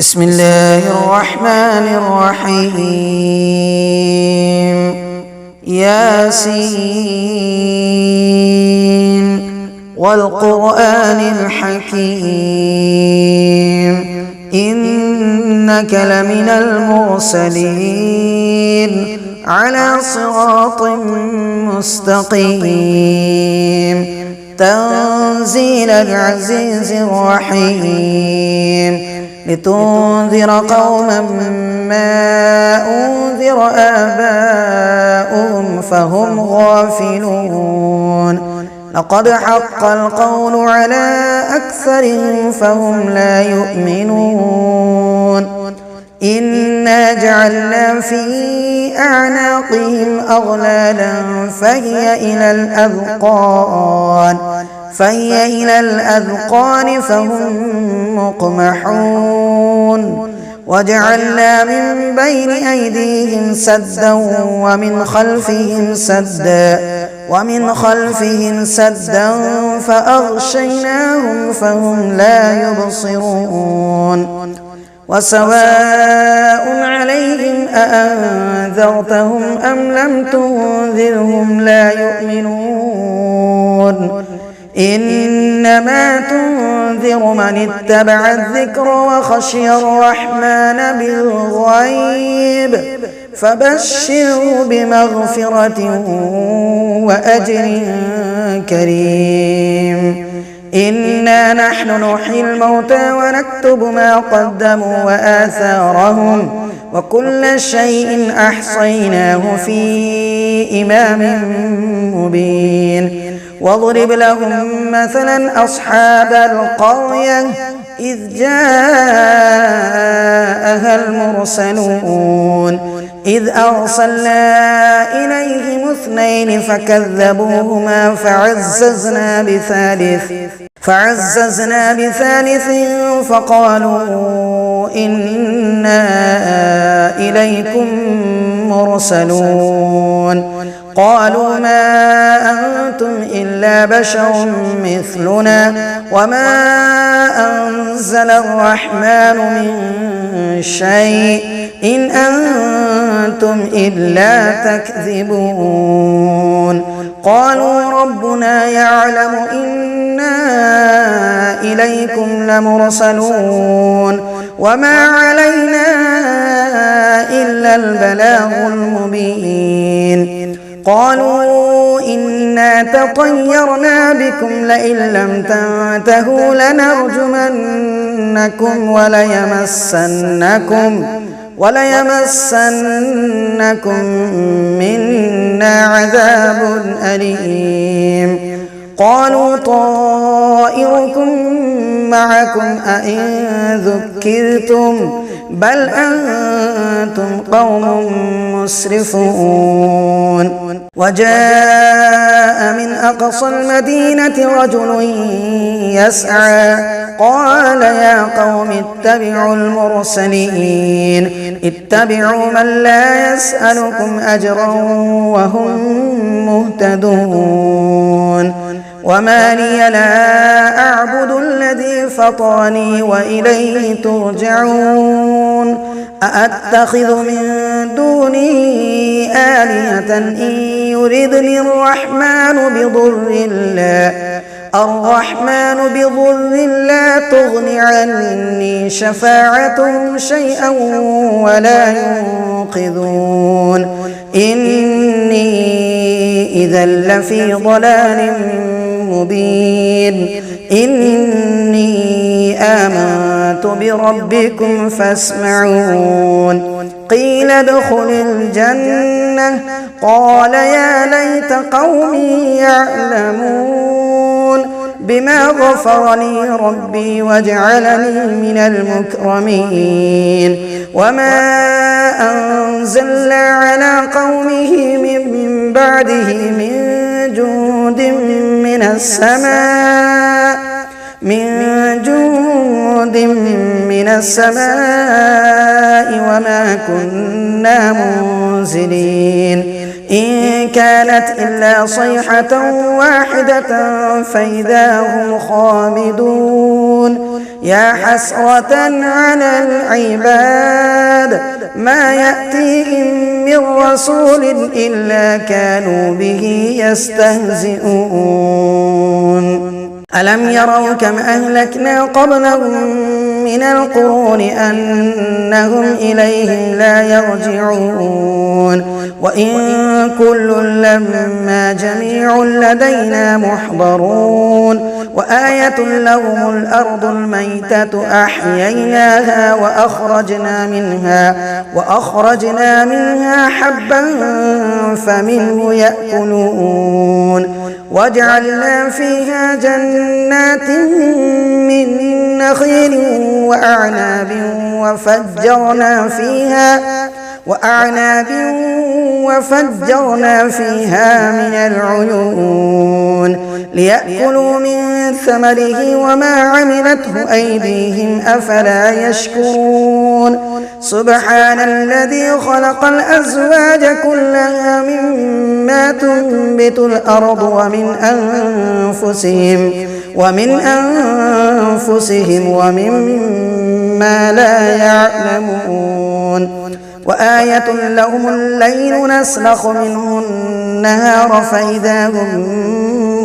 بسم الله الرحمن الرحيم ياسين والقرآن الحكيم إنك لمن المرسلين على صراط مستقيم تنزيل العزيز الرحيم لتنذر قوما ما أنذر آباؤهم فهم غافلون لقد حق القول على أكثرهم فهم لا يؤمنون إنا جعلنا في أعناقهم أغلالا فهي إلى الأذقان فهم مقمحون وجعلنا من بين أيديهم سدا ومن خلفهم سدا فأغشيناهم فهم لا يبصرون وسواء عليهم أأنذرتهم أم لم تنذرهم لا يؤمنون إنما تنذر من اتبع الذكر وخشي الرحمن بالغيب فبشره بمغفرة وأجر كريم إنا نحن نحيي الموتى ونكتب ما قدموا وآثارهم وكل شيء أحصيناه في إمام مبين واضرب لهم مثلا أصحاب القرية إذ جاءها المرسلون إذ أرسلنا إليهم اثنين فكذبوهما فعززنا بثالث فقالوا إنا إليكم مرسلون قالوا ما أنتم إلا بشر مثلنا وما أنزل الرحمن من شيء إن أنتم إلا تكذبون قالوا ربنا يعلم إنا إليكم لمرسلون وما علينا إلا البلاغ المبين قالوا إنا تطيرنا بكم لئن لم تنتهوا لنرجمنكم وليمسنكم منا عذاب أليم قالوا طائركم معكم أئن ذكرتم بل أنتم قوم مسرفون وجاء من أقصى المدينة رجل يسعى قال يا قوم اتبعوا المرسلين اتبعوا من لا يسألكم أجرا وهم مهتدون وما لي لا أعبد الذي فطرني وإليه ترجعون أأتخذ من دونه آلهة إن يردني الرحمن بضر لا تغن عني شفاعتهم شيئا ولا ينقذون إني إذا لفي ضلال مبين إني آمنت بربكم فاسمعون قيل ادخل الجنة قال يا ليت قومي يعلمون بما غفر لي ربي وجعلني من المكرمين وما أنزلنا على قومه من بعده من جند من السماء وما كنا منزلين إن كانت إلا صيحة واحدة فإذا هم خامدون يا حسرة على العباد ما يأتيهم من رسول إلا كانوا به يستهزئون ألم يروا كم أهلكنا قبلهم من القرون أنهم إليهم لا يرجعون وإن كل لما جميع لدينا محضرون وآية لهم الأرض الميتة أحييناها وأخرجنا منها حبا فمنه يأكلون وجعلنا فيها جنات من نخيل وأعناب وفجرنا فيها من العيون ليأكلوا من ثمره وما عملته أيديهم أفلا يشكرون سبحان الذي خلق الأزواج كلها مما تنبت الأرض ومن أنفسهم ومما لا يعلمون وآية لهم الليل نسلخ منه النهار فإذا هم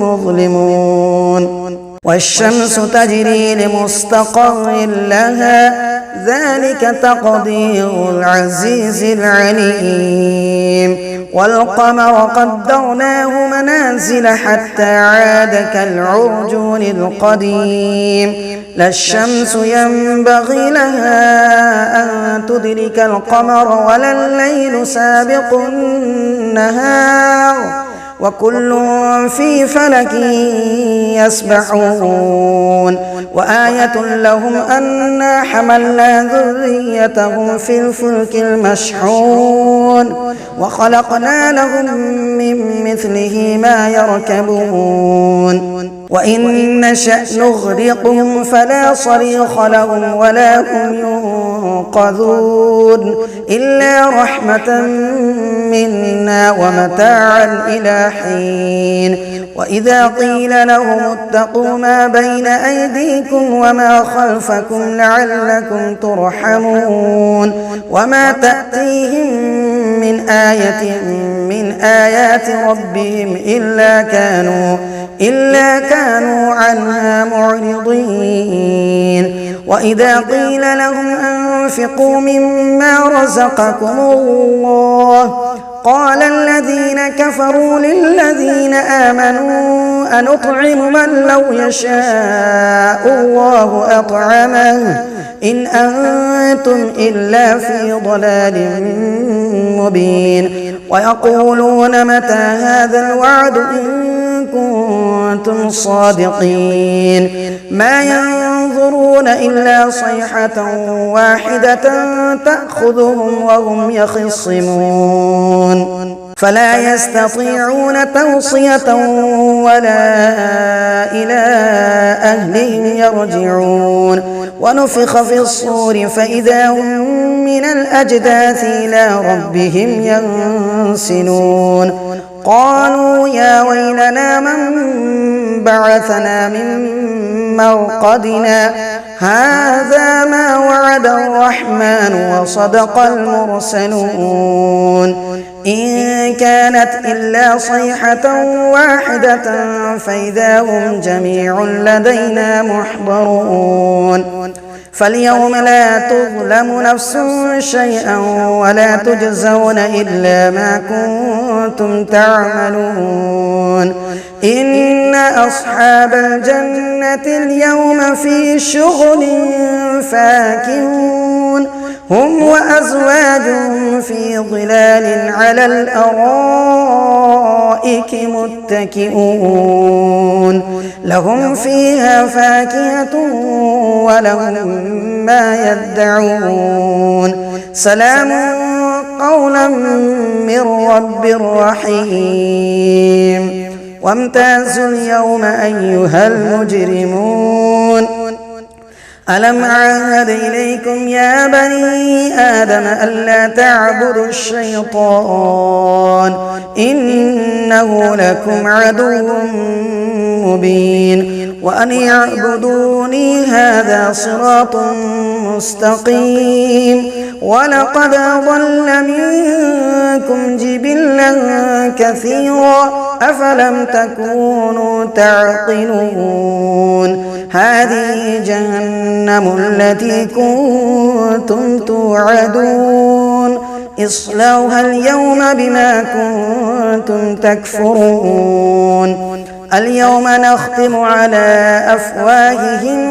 مظلمون والشمس تجري لمستقر لها ذلك تقدير العزيز العليم والقمر قدرناه منازل حتى عاد كالعرجون القديم لا الشمس ينبغي لها أن تدرك القمر ولا الليل سابق النهار وكل في فلك يسبحون وآية لهم أنا حملنا ذريتهم في الفلك المشحون وخلقنا لهم من مثله ما يركبون وإن نشأ نغرقهم فلا صريخ لهم ولا هم ينقذون إلا رحمة منا ومتاعا إلى حين وإذا قيل لهم اتقوا ما بين أيديكم وما خلفكم لعلكم ترحمون وما تأتيهم من آية من آيات ربهم إلا كانوا عنها معرضين وإذا قيل لهم أنفقوا مما رزقكم الله قال الذين كفروا للذين آمنوا أنطعم من لو يشاء الله أطعمه إن أنتم إلا في ضلال مبين ويقولون متى هذا الوعد إن كنتم صادقين ما ينظرون إلا صيحة واحدة تأخذهم وهم يخصمون فلا يستطيعون توصية ولا إلى أهلهم يرجعون ونفخ في الصور فإذا هم من الأجداث إلى ربهم ينسلون قالوا يا ويلنا من بعثنا من مرقدنا هذا ما وعد الرحمن وصدق المرسلون إن كانت إلا صيحة واحدة فإذا هم جميع لدينا محضرون فاليوم لا تظلم نفس شيئا ولا تجزون إلا ما كنتم تعملون إن أصحاب الجنة اليوم في شغل فاكهون هم وأزواجهم في ظلال على الأرائك متكئون لهم فيها فاكهة ولهم ما يدعون سلام قولا من رب رحيم وامتازوا اليوم أيها المجرمون ألم أعهد إليكم يا بني آدم ألا تعبدوا الشيطان إنه لكم عدو مبين وأن يعبدوني هذا صراط مستقيم ولقد أضل منكم جبلا كثيرا أفلم تكونوا تعقلون هذه جهنم التي كنتم توعدون اصلوها اليوم بما كنتم تكفرون اليوم نختم على أفواههم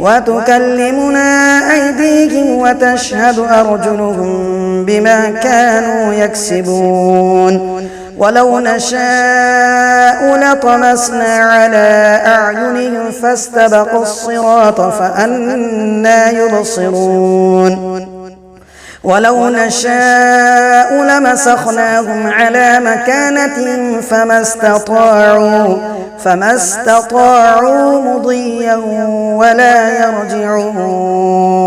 وتكلمنا أيديهم وتشهد أرجلهم بما كانوا يكسبون ولو نشاء لطمسنا على أعينهم فاستبقوا الصراط فأنى يبصرون ولو نشاء لمسخناهم على مكانتهم فما استطاعوا مضيا ولا يرجعون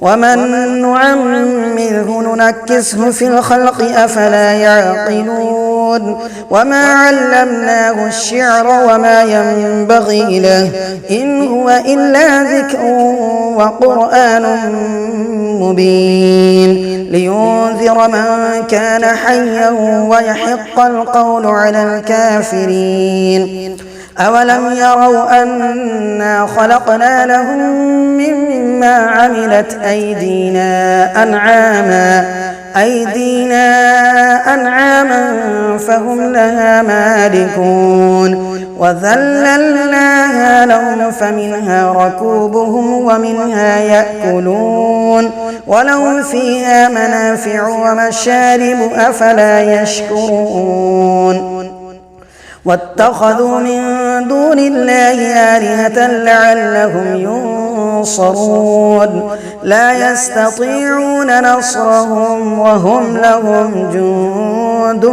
ومن نعمره ننكسه في الخلق أفلا يعقلون وما علمناه الشعر وما ينبغي له إن هو إلا ذكر وقرآن مبين لينذر من كان حيا ويحق القول على الكافرين أولم يروا أنا خلقنا لهم مما عملت أيدينا أنعاما فهم لها مالكون وذللناها لهم فمنها ركوبهم ومنها يأكلون ولهم فيها منافع ومشارب أفلا يشكرون واتخذوا من دون الله آلهة لعلهم ينصرون لا يستطيعون نصرهم وهم لهم جند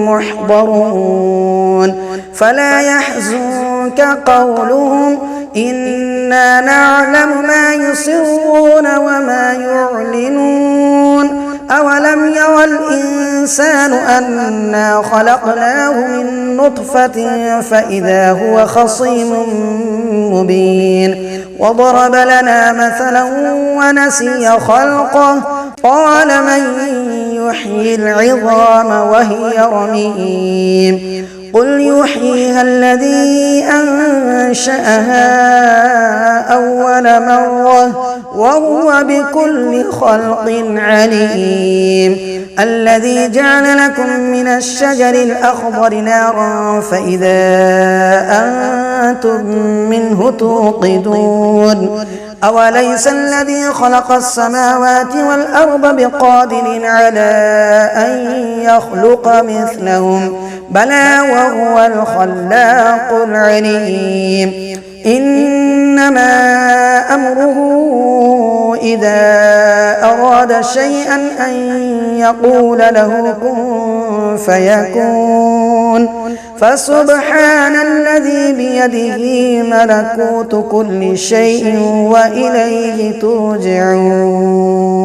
محضرون فلا يحزنك قولهم إنا نعلم ما يسرون وما يعلنون أولم يرى الإنسان أنا خلقناه من نطفة فإذا هو خصيم مبين وضرب لنا مثلا ونسي خلقه قال من يحيي العظام وهي رميم قل يحييها الذي أنشأها أول مرة وهو بكل خلق عليم الذي جعل لكم من الشجر الأخضر نارا فإذا أنتم منه توقدون أوليس الذي خلق السماوات والأرض بقادر على أن يخلق مثلهم بلى وهو الخلاق العليم إنما أمره إذا أراد شيئا أن يقول له كن فيكون فسبحان الذي بيده ملكوت كل شيء وإليه ترجعون